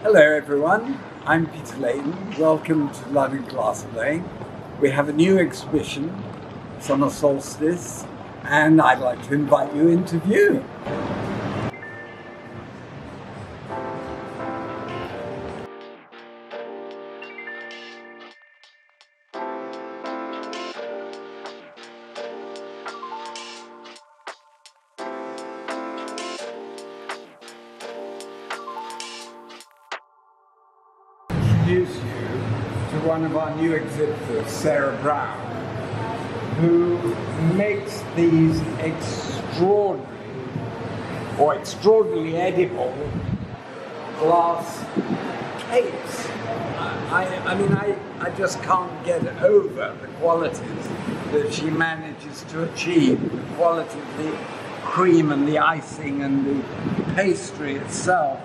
Hello everyone, I'm Peter Layton. Welcome to London Glass Playing. We have a new exhibition, Summer Solstice, and I'd like to invite you into view. Introduce you to one of our new exhibitors, Sarah Brown, who makes these extraordinarily edible glass cakes. I just can't get over the qualities that she manages to achieve, the quality of the cream and the icing and the pastry itself.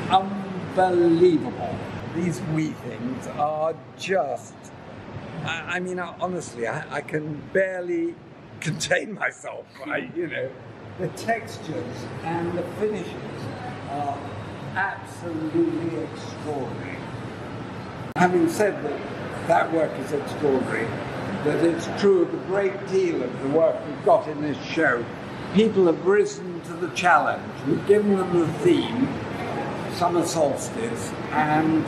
Unbelievable. These wee things are just, honestly, I can barely contain myself. The textures and the finishes are absolutely extraordinary. Having said that work is extraordinary, that it's true of a great deal of the work we've got in this show. People have risen to the challenge. We've given them the theme, Summer Solstice, and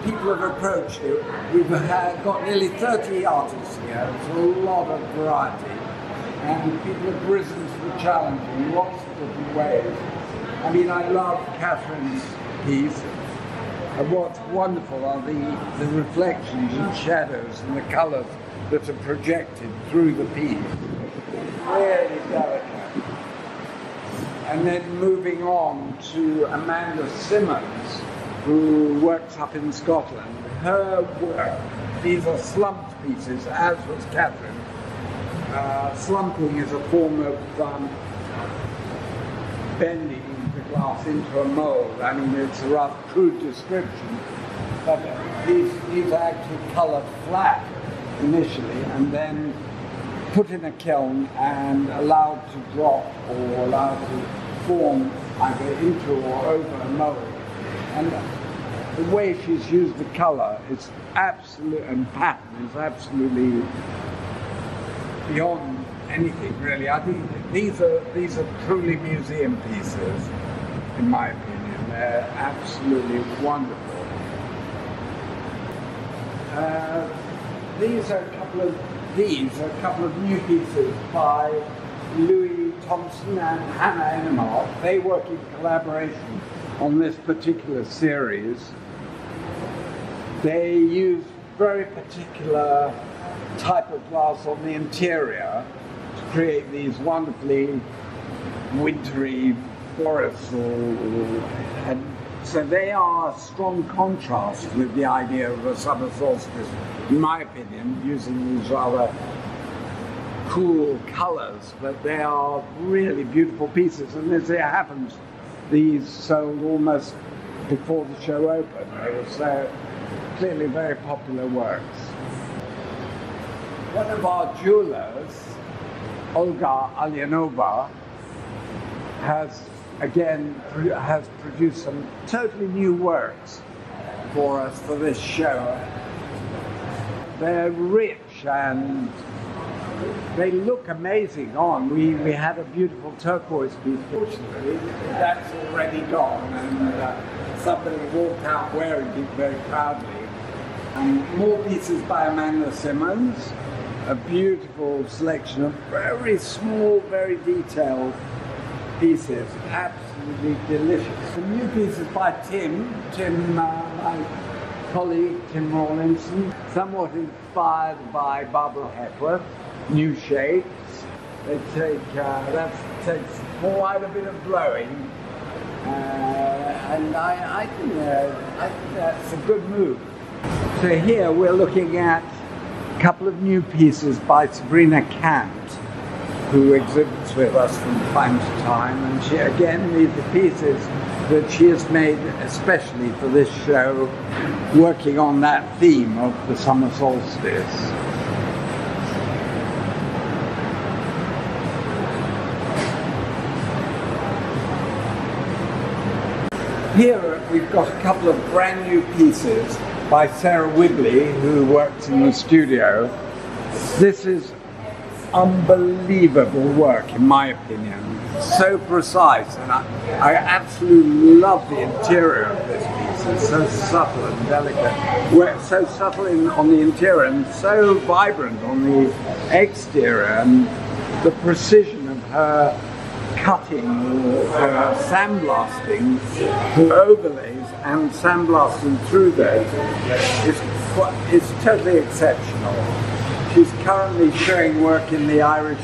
people have approached it. We've got nearly 30 artists here. It's a lot of variety, and people have risen to the challenge in lots of different ways. I love Catherine's piece, and what's wonderful are the reflections and shadows and the colours that are projected through the piece. Really delicate. And then moving on to Amanda Simmons, who works up in Scotland. Her work, these are slumped pieces, as was Catherine. Slumping is a form of bending the glass into a mould. It's a rather crude description, but these are actually coloured flat initially, and then put in a kiln and allowed to drop or allowed to form either into or over a mould. And the way she's used the colour is absolute, and pattern is absolutely beyond anything really. I think these are truly museum pieces, in my opinion. They're absolutely wonderful. These are a couple of new pieces by Louis Thompson and Hannah Ennemar. They work in collaboration on this particular series. They use very particular type of glass on the interior to create these wonderfully wintry forests, and so they are a strong contrast with the idea of a summer solstice, in my opinion, using these rather cool colours, but they are really beautiful pieces, and as it happens, these sold almost before the show opened. They were so clearly very popular works. One of our jewellers, Olga Alyanova, has produced some totally new works for us for this show. They're rich and they look amazing on. We had a beautiful turquoise piece. Fortunately, that's already gone, and somebody walked out wearing it very proudly. More pieces by Amanda Simmons, a beautiful selection of very small, very detailed pieces, absolutely delicious. Some new pieces by Tim, my colleague Tim Rawlinson, somewhat inspired by Barbara Hepworth. New shapes. They that takes quite a bit of blowing, and I think that's a good move. So here we're looking at a couple of new pieces by Sabrina Kant, who exhibits with us from time to time, and these are pieces that she has made especially for this show, working on that theme of the summer solstice. Here we've got a couple of brand new pieces by Sarah Wigley, who works in the studio. This is unbelievable work, in my opinion. So precise, and I absolutely love the interior of this piece. It's so subtle and delicate. So subtle on the interior and so vibrant on the exterior, and the precision of her cutting, her sandblasting, her overlays and sandblasting through those is totally exceptional. She's currently showing work in the Irish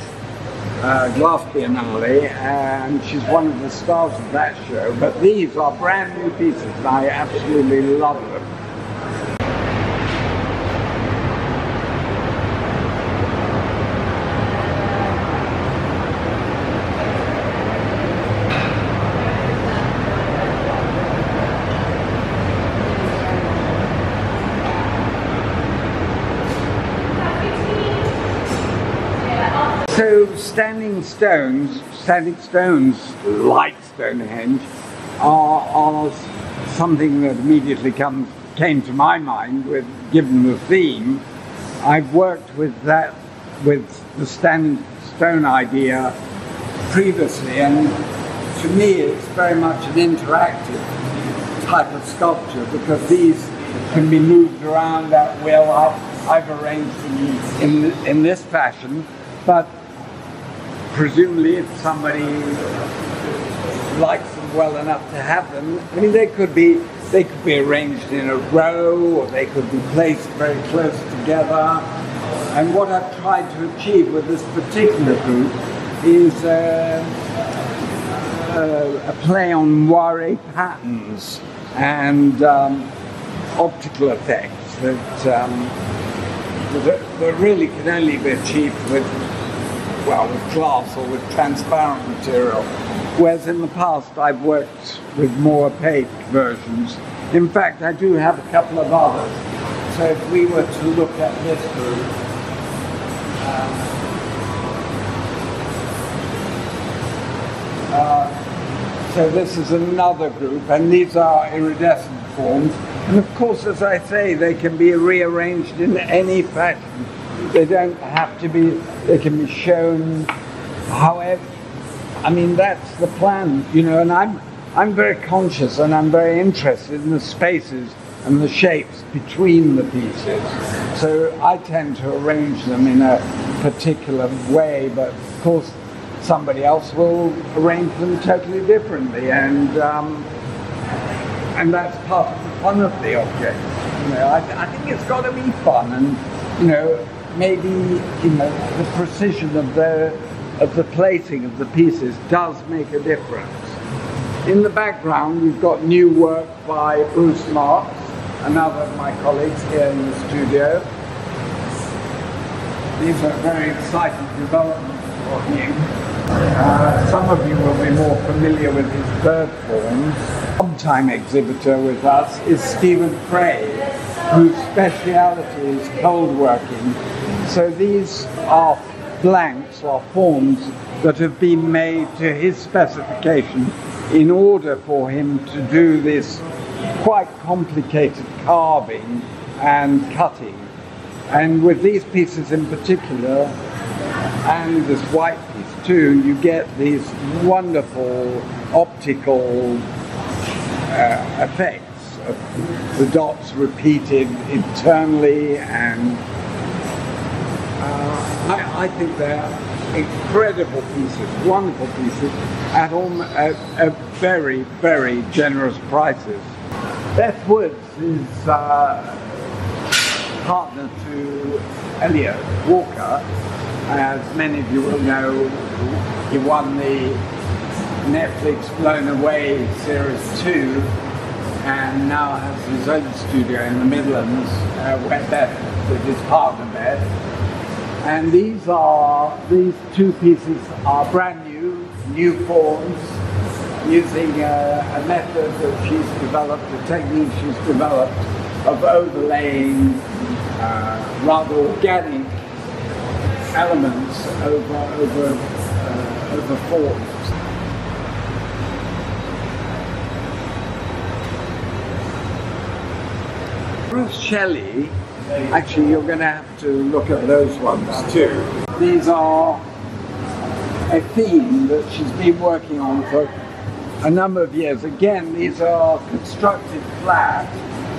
Glass Biennale, and she's one of the stars of that show. But these are brand new pieces, and I absolutely love them. So standing stones like Stonehenge are something that immediately came to my mind given the theme. I've worked with the standing stone idea previously, and to me it's very much an interactive type of sculpture because these can be moved around at will. I've arranged them in this fashion, but presumably if somebody likes them well enough to have them, I mean, they could be arranged in a row, or they could be placed very close together. And what I've tried to achieve with this particular group is a play on moire patterns and optical effects that really can only be achieved with glass or with transparent material, whereas in the past I've worked with more opaque versions. In fact, I do have a couple of others. So if we were to look at this group, so this is another group, and these are iridescent forms. And of course, as I say, they can be rearranged in any fashion. They don't have to be, they can be shown however. I mean, that's the plan, you know, and I'm very conscious and I'm very interested in the spaces and the shapes between the pieces. So I tend to arrange them in a particular way, but of course somebody else will arrange them totally differently, and that's part of the fun of the object. You know, I think it's got to be fun, and you know, maybe the precision of the placing of the pieces does make a difference. In the background, we've got new work by Bruce Marks, another of my colleagues here in the studio. These are very exciting developments for him. Some of you will be more familiar with his bird forms. Long-time exhibitor with us is Stephen Cray, whose speciality is cold working. So these are blanks or forms that have been made to his specification in order for him to do this quite complicated carving and cutting. And with these pieces in particular, and this white piece too, you get these wonderful optical effects of the dots repeated internally, and I think they're incredible pieces, wonderful pieces, at very, very generous prices. Beth Woods is partner to Elliot Walker. As many of you will know, he won the Netflix Blown Away Series 2 and now has his own studio in the Midlands where Beth, with his partner Beth. And these two pieces are brand new forms, using a method that she's developed, a technique she's developed of overlaying rather organic elements over forms. Ruth Shelley, actually you're going to have to look at those ones too. These are a theme that she's been working on for a number of years. Again, these are constructed flat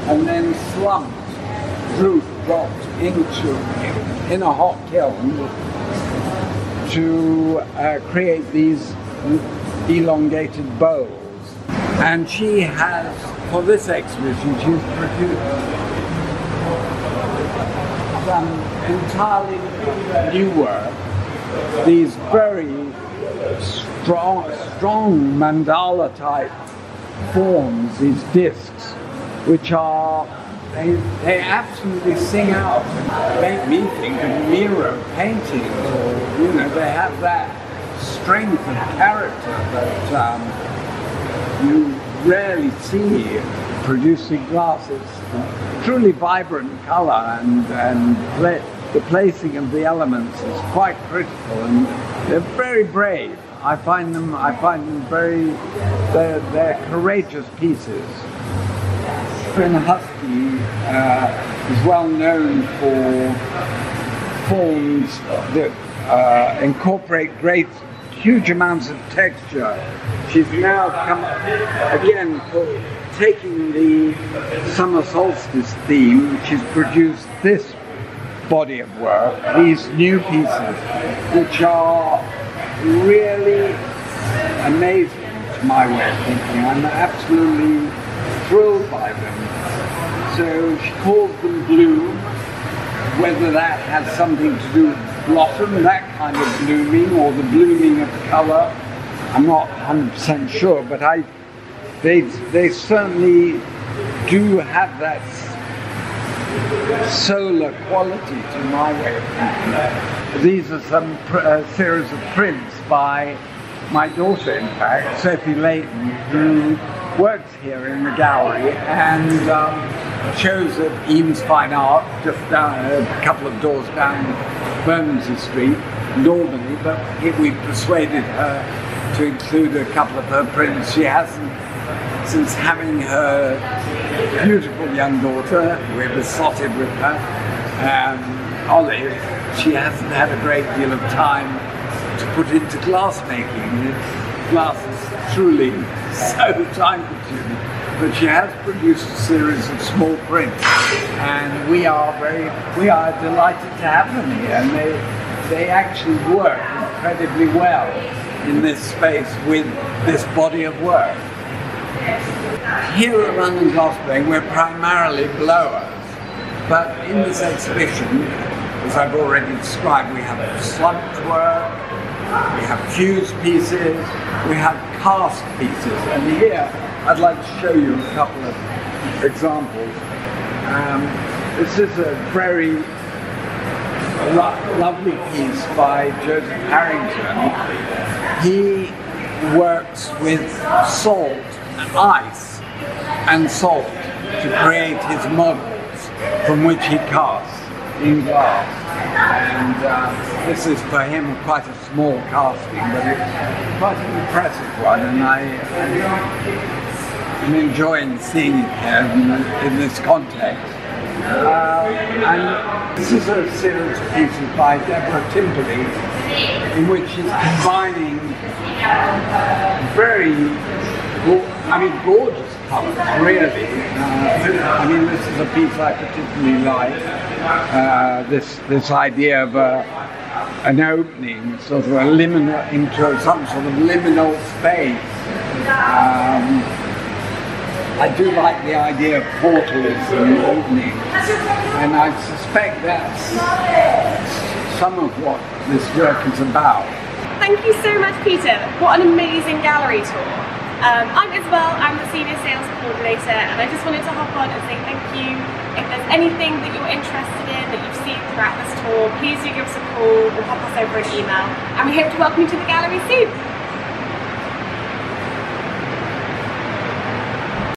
and then slumped, dropped in a hot kiln to create these elongated bowls. And she has, for this exhibition, she's produced some entirely new work, these very strong mandala type forms, these discs, which are, they absolutely sing out and make me think of Miro paintings, or, you know, they have that strength of character that you rarely see producing glass. It's truly vibrant color, and the placing of the elements is quite critical, and they're very brave. I find them very, they're courageous pieces. Catherine Husky is well known for forms that incorporate huge amounts of texture. She's now come again for taking the summer solstice theme. She's produced this body of work, these new pieces, which are really amazing to my way of thinking. I'm absolutely thrilled by them. So she calls them bloom, whether that has something to do with blossom, that kind of blooming, or the blooming of color, I'm not 100% sure, but they certainly do have that solar quality to my way of thinking. These are some series of prints by my daughter, in fact, Sophie Layton, who works here in the gallery and shows at Eames Fine Art, just down a couple of doors down Bermondsey Street in Albany, but we persuaded her to include a couple of her prints. She hasn't, since having her beautiful young daughter, we're besotted with her, Olive, she hasn't had a great deal of time to put into glass making. Glass is truly so time consuming, but she has produced a series of small prints, and we are delighted to have them here, and they actually work incredibly well in this space with this body of work. Here at London Glassblowing, we're primarily blowers, but in this exhibition, as I've already described, we have slumped work, we have fused pieces, we have cast pieces, and here I'd like to show you a couple of examples. This is a very lovely piece by Joseph Harrington. He works with salt, ice and salt to create his models from which he casts in glass. And this is for him quite a small casting, but it's quite an impressive one, and I'm enjoying seeing it here in this context. And this is a series of pieces by Deborah Timperley, in which she's combining very, gorgeous colours, really. This is a piece I particularly like. This idea of an opening, sort of a liminal, into some sort of liminal space. I do like the idea of portals and openings, and I suspect that's some of what this work is about. Thank you so much, Peter. What an amazing gallery tour. I'm Isabel, I'm the Senior Sales Coordinator, and I just wanted to hop on and say thank you. If there's anything that you're interested in, that you've seen throughout this tour, please do give us a call or pop us over an email, and we hope to welcome you to the gallery soon.